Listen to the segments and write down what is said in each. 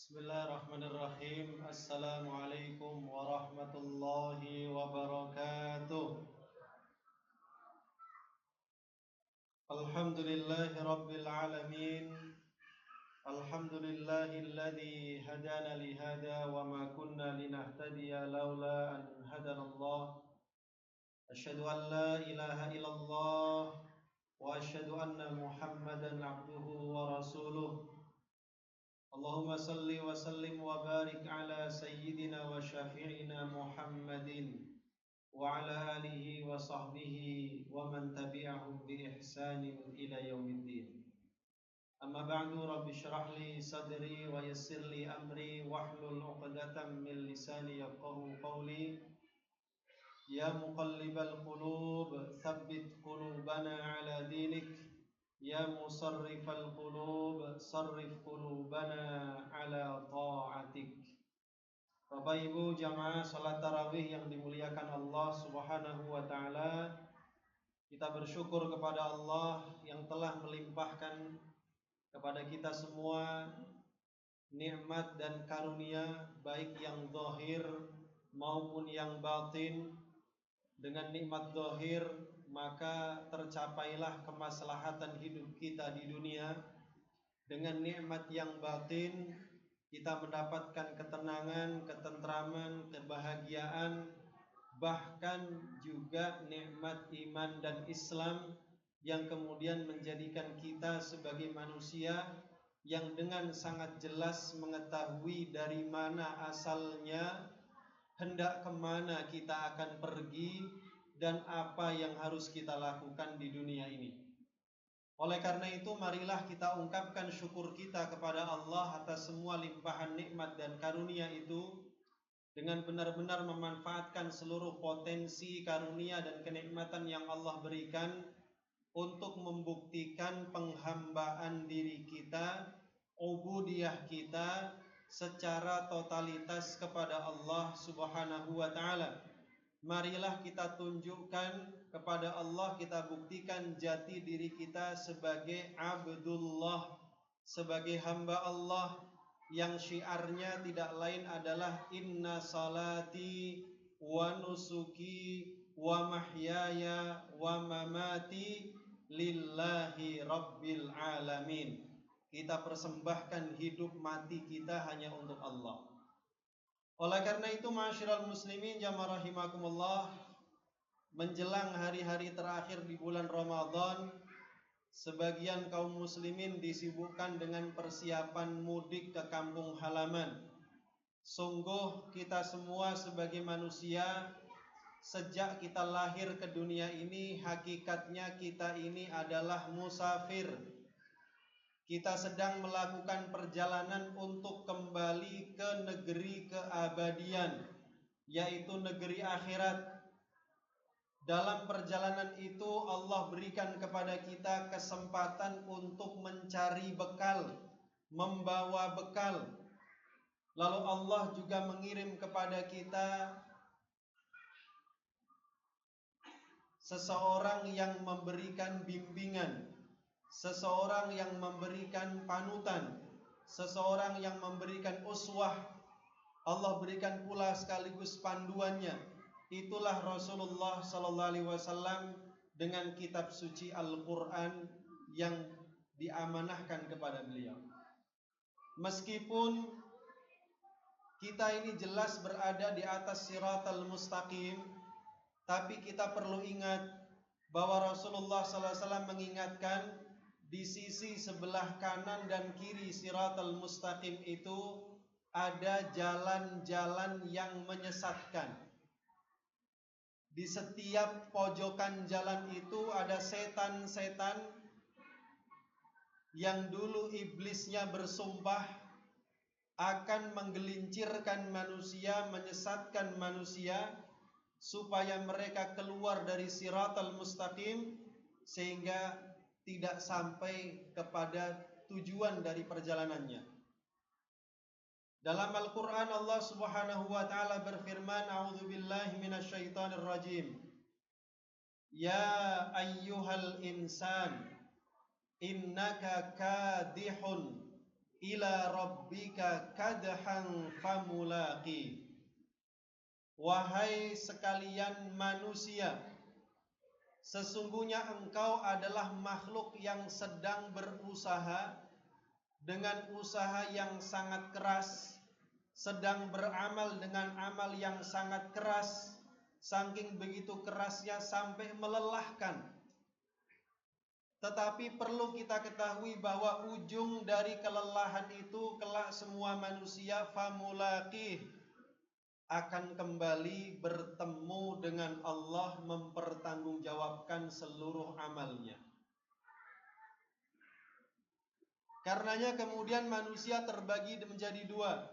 Bismillahirrahmanirrahim. Assalamualaikum warahmatullahi wabarakatuh. Alhamdulillahi rabbil alamin. Alhamdulillahilladzi hadana lihada wa ma kunna linahtadiya laula an hadana Allah. Asyhadu an la ilaha illallah wa asyhadu anna Muhammadan abduhu wa rasuluh. Allahumma salli wa sallim wa barik ala sayyidina wa syafi'ina Muhammadin wa ala alihi wa sahbihi wa man tabi'ahum bi ihsanin ila yaumiddin. Amma ba'du, rabbi shrah li sadri wa yassir li amri wahlul 'uqdatam min lisani yafqahu qawli. Ya muqallibal qulub, tsabbit qulubana ala dinik. Ya musarrifal qulub, sarrif qulubana ala ta'atik. Bapak Ibu jamaah salat tarawih yang dimuliakan Allah Subhanahu wa taala, kita bersyukur kepada Allah yang telah melimpahkan kepada kita semua nikmat dan karunia baik yang zahir maupun yang batin. Dengan nikmat zahir maka tercapailah kemaslahatan hidup kita di dunia. Dengan nikmat yang batin kita mendapatkan ketenangan, ketentraman, kebahagiaan, bahkan juga nikmat iman dan Islam yang kemudian menjadikan kita sebagai manusia yang dengan sangat jelas mengetahui dari mana asalnya, hendak kemana kita akan pergi, dan apa yang harus kita lakukan di dunia ini. Oleh karena itu, marilah kita ungkapkan syukur kita kepada Allah atas semua limpahan nikmat dan karunia itu, dengan benar-benar memanfaatkan seluruh potensi karunia dan kenikmatan yang Allah berikan untuk membuktikan penghambaan diri kita, ubudiyah kita secara totalitas kepada Allah Subhanahu wa taala. Marilah kita tunjukkan kepada Allah, kita buktikan jati diri kita sebagai Abdullah, sebagai hamba Allah yang syiarnya tidak lain adalah inna salati wa nusuki wa mahyaya wa mamati lillahi rabbil alamin. Kita persembahkan hidup mati kita hanya untuk Allah. Oleh karena itu, ma'asyiral muslimin jamaah rahimakumullah, menjelang hari-hari terakhir di bulan Ramadan, sebagian kaum muslimin disibukkan dengan persiapan mudik ke kampung halaman. Sungguh kita semua sebagai manusia, sejak kita lahir ke dunia ini, hakikatnya kita ini adalah musafir. Kita sedang melakukan perjalanan untuk kembali ke negeri keabadian, yaitu negeri akhirat. Dalam perjalanan itu Allah berikan kepada kita kesempatan untuk mencari bekal, membawa bekal. Lalu Allah juga mengirim kepada kita seseorang yang memberikan bimbingan, seseorang yang memberikan panutan, seseorang yang memberikan uswah. Allah berikan pula sekaligus panduannya. Itulah Rasulullah sallallahu alaihi wasallam dengan kitab suci Al-Qur'an yang diamanahkan kepada beliau. Meskipun kita ini jelas berada di atas siratal mustaqim, tapi kita perlu ingat bahwa Rasulullah sallallahu alaihi wasallam mengingatkan di sisi sebelah kanan dan kiri siratal mustaqim itu ada jalan-jalan yang menyesatkan. Di setiap pojokan jalan itu ada setan-setan yang dulu iblisnya bersumpah akan menggelincirkan manusia, menyesatkan manusia supaya mereka keluar dari siratal mustaqim sehingga tidak sampai kepada tujuan dari perjalanannya. Dalam Al-Quran Allah Subhanahu wa ta'ala berfirman, a'udzubillahi minasyaitonir rajim. Ya ayyuhal insan innaka kadihun ila rabbika kadhan famulaqi. Wahai sekalian manusia, sesungguhnya engkau adalah makhluk yang sedang berusaha dengan usaha yang sangat keras, sedang beramal dengan amal yang sangat keras, saking begitu kerasnya sampai melelahkan. Tetapi perlu kita ketahui bahwa ujung dari kelelahan itu kelak semua manusia famulaqih, akan kembali bertemu dengan Allah, mempertanggungjawabkan seluruh amalnya. Karenanya kemudian manusia terbagi menjadi dua.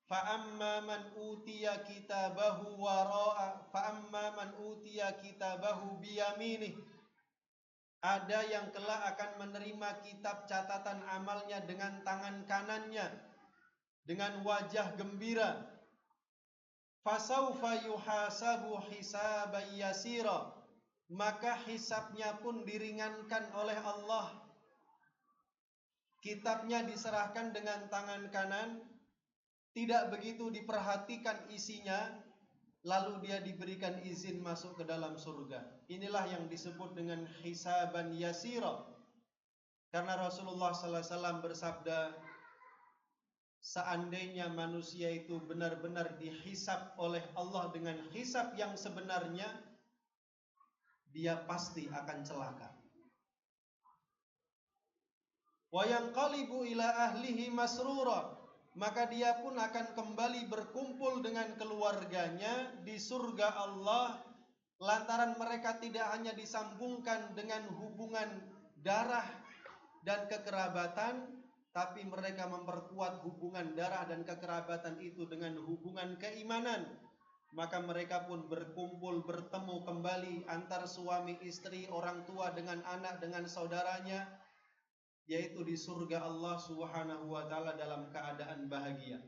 Fa'amma man utiya kitabahu wara'a fa'amma man utiya kitabahu biyaminih. Ada yang kelak akan menerima kitab catatan amalnya dengan tangan kanannya, dengan wajah gembira. Fasaufa yuhasabu hisaban yasira, maka hisabnya pun diringankan oleh Allah. Kitabnya diserahkan dengan tangan kanan, tidak begitu diperhatikan isinya, lalu dia diberikan izin masuk ke dalam surga. Inilah yang disebut dengan hisaban yasira. Karena Rasulullah sallallahu alaihi wasallam bersabda, seandainya manusia itu benar-benar dihisab oleh Allah dengan hisab yang sebenarnya, dia pasti akan celaka. Wa yanqalibu ila ahlihi masrura, maka dia pun akan kembali berkumpul dengan keluarganya di surga Allah, lantaran mereka tidak hanya disambungkan dengan hubungan darah dan kekerabatan, tapi mereka memperkuat hubungan darah dan kekerabatan itu dengan hubungan keimanan. Maka mereka pun berkumpul, bertemu kembali antar suami istri, orang tua dengan anak, dengan saudaranya, yaitu di surga Allah Subhanahu wa taala dalam keadaan bahagia.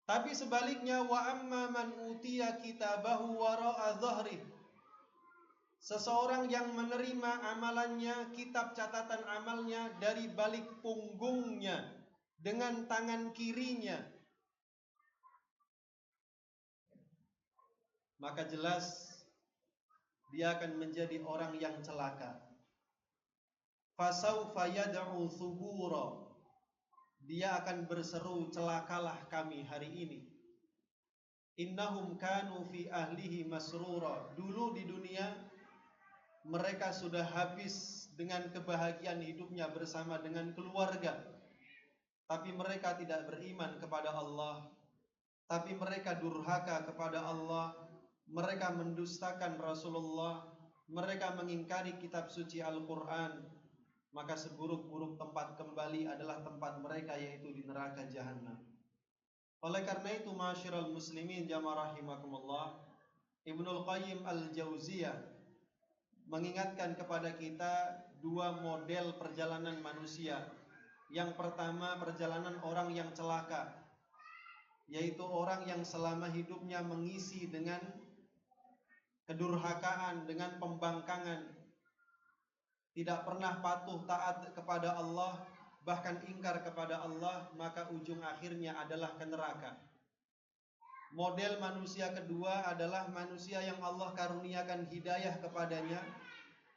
Tapi sebaliknya, wa amma man utiya kitabahu wara'a dhahri, seseorang yang menerima amalannya, kitab catatan amalnya dari balik punggungnya dengan tangan kirinya, maka jelas dia akan menjadi orang yang celaka. Fasaufa yad'u thubura, dia akan berseru, celakalah kami hari ini. Innahum kanu fi ahlihi masrura, dulu di dunia mereka sudah habis dengan kebahagiaan hidupnya bersama dengan keluarga, tapi mereka tidak beriman kepada Allah, tapi mereka durhaka kepada Allah, mereka mendustakan Rasulullah, mereka mengingkari kitab suci Al-Quran. Maka seburuk-buruk tempat kembali adalah tempat mereka, yaitu di neraka jahanam. Oleh karena itu, ma'asyiral muslimin jamaah rahimakumullah, Ibnul Qayyim Al-Jauziyah mengingatkan kepada kita dua model perjalanan manusia. Yang pertama, perjalanan orang yang celaka, yaitu orang yang selama hidupnya mengisi dengan kedurhakaan, dengan pembangkangan, tidak pernah patuh taat kepada Allah, bahkan ingkar kepada Allah, maka ujung akhirnya adalah ke neraka. Model manusia kedua adalah manusia yang Allah karuniakan hidayah kepadanya,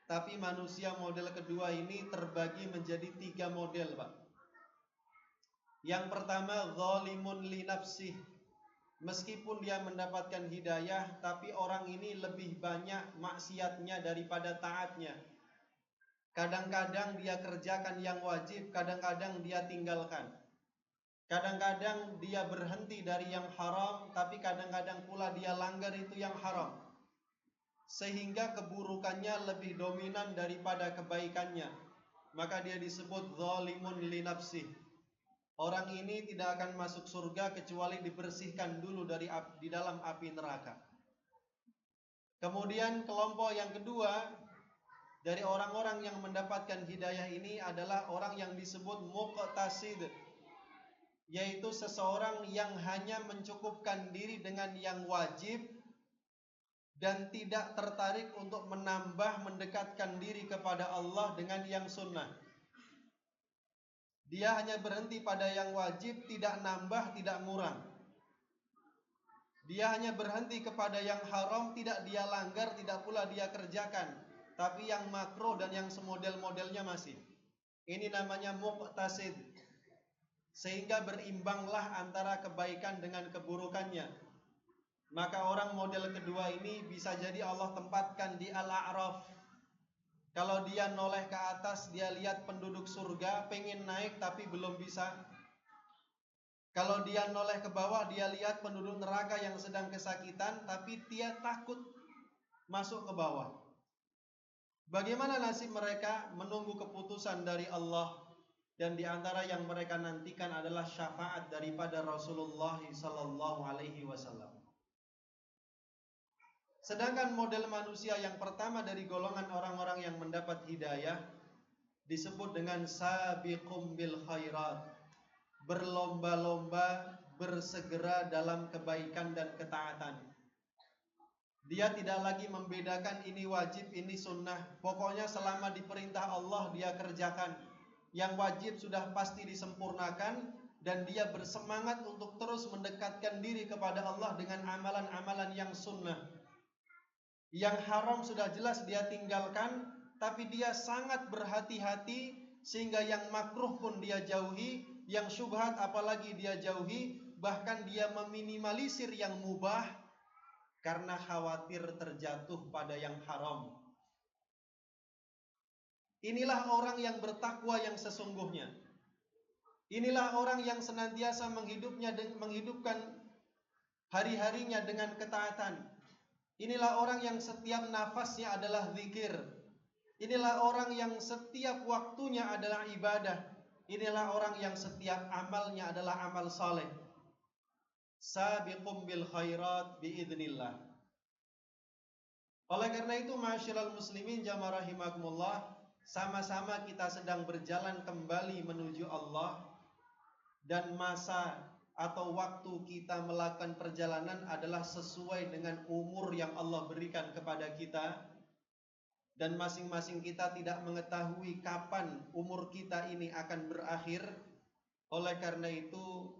tapi manusia model kedua ini terbagi menjadi tiga model, Pak. Yang pertama, zalimun li nafsih. Meskipun dia mendapatkan hidayah, tapi orang ini lebih banyak maksiatnya daripada taatnya. Kadang-kadang dia kerjakan yang wajib, kadang-kadang dia tinggalkan. Kadang-kadang dia berhenti dari yang haram, tapi kadang-kadang pula dia langgar itu yang haram. Sehingga keburukannya lebih dominan daripada kebaikannya. Maka dia disebut zalimun li nafsih. Orang ini tidak akan masuk surga kecuali dibersihkan dulu di dalam api neraka. Kemudian kelompok yang kedua dari orang-orang yang mendapatkan hidayah ini adalah orang yang disebut muqtasid, yaitu seseorang yang hanya mencukupkan diri dengan yang wajib dan tidak tertarik untuk menambah mendekatkan diri kepada Allah dengan yang sunnah. Dia hanya berhenti pada yang wajib, tidak nambah, tidak ngurang. Dia hanya berhenti kepada yang haram, tidak dia langgar, tidak pula dia kerjakan. Tapi yang makro dan yang semodel-modelnya masih. Ini namanya muqtasid. Sehingga berimbanglah antara kebaikan dengan keburukannya. Maka orang model kedua ini bisa jadi Allah tempatkan di Al-A'raf. Kalau dia noleh ke atas, dia lihat penduduk surga, pengen naik tapi belum bisa. Kalau dia noleh ke bawah, dia lihat penduduk neraka yang sedang kesakitan, tapi dia takut masuk ke bawah. Bagaimana nasib mereka? Menunggu keputusan dari Allah. Dan di antara yang mereka nantikan adalah syafaat daripada Rasulullah SAW. Sedangkan model manusia yang pertama dari golongan orang-orang yang mendapat hidayah disebut dengan sabiqum bil khairat, berlomba-lomba, bersegera dalam kebaikan dan ketaatan. Dia tidak lagi membedakan ini wajib, ini sunnah. Pokoknya selama diperintah Allah dia kerjakan. Yang wajib sudah pasti disempurnakan, dan dia bersemangat untuk terus mendekatkan diri kepada Allah dengan amalan-amalan yang sunnah. Yang haram sudah jelas dia tinggalkan, tapi dia sangat berhati-hati sehingga yang makruh pun dia jauhi, yang syubhat apalagi dia jauhi, bahkan dia meminimalisir yang mubah karena khawatir terjatuh pada yang haram. Inilah orang yang bertakwa yang sesungguhnya. Inilah orang yang senantiasa menghidupkan hari-harinya dengan ketaatan. Inilah orang yang setiap nafasnya adalah zikir. Inilah orang yang setiap waktunya adalah ibadah. Inilah orang yang setiap amalnya adalah amal saleh. Sabiqum bil khairat biidznillah. Oleh karena itu, ma'asyiral muslimin jamaah rahimakumullah, sama-sama kita sedang berjalan kembali menuju Allah, dan masa atau waktu kita melakukan perjalanan adalah sesuai dengan umur yang Allah berikan kepada kita, dan masing-masing kita tidak mengetahui kapan umur kita ini akan berakhir. Oleh karena itu,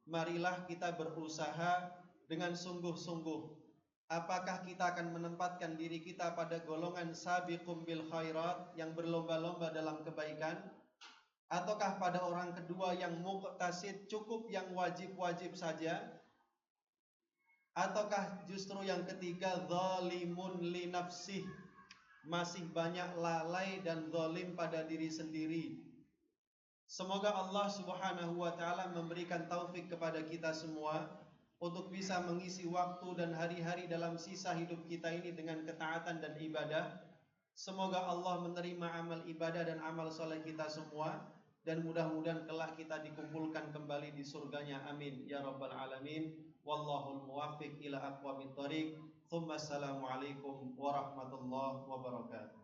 marilah kita berusaha dengan sungguh-sungguh. Apakah kita akan menempatkan diri kita pada golongan sabiqum bil khairat yang berlomba-lomba dalam kebaikan, ataukah pada orang kedua yang muqtasid, cukup yang wajib-wajib saja? Ataukah justru yang ketiga zalimun li nafsih, masih banyak lalai dan zalim pada diri sendiri? Semoga Allah Subhanahu wa taala memberikan taufik kepada kita semua untuk bisa mengisi waktu dan hari-hari dalam sisa hidup kita ini dengan ketaatan dan ibadah. Semoga Allah menerima amal ibadah dan amal soleh kita semua, dan mudah-mudahan kelak kita dikumpulkan kembali di surganya. Amin ya rabbal alamin. Wallahul muwaffiq ila aqwamit thoriq. Assalamualaikum warahmatullahi wabarakatuh.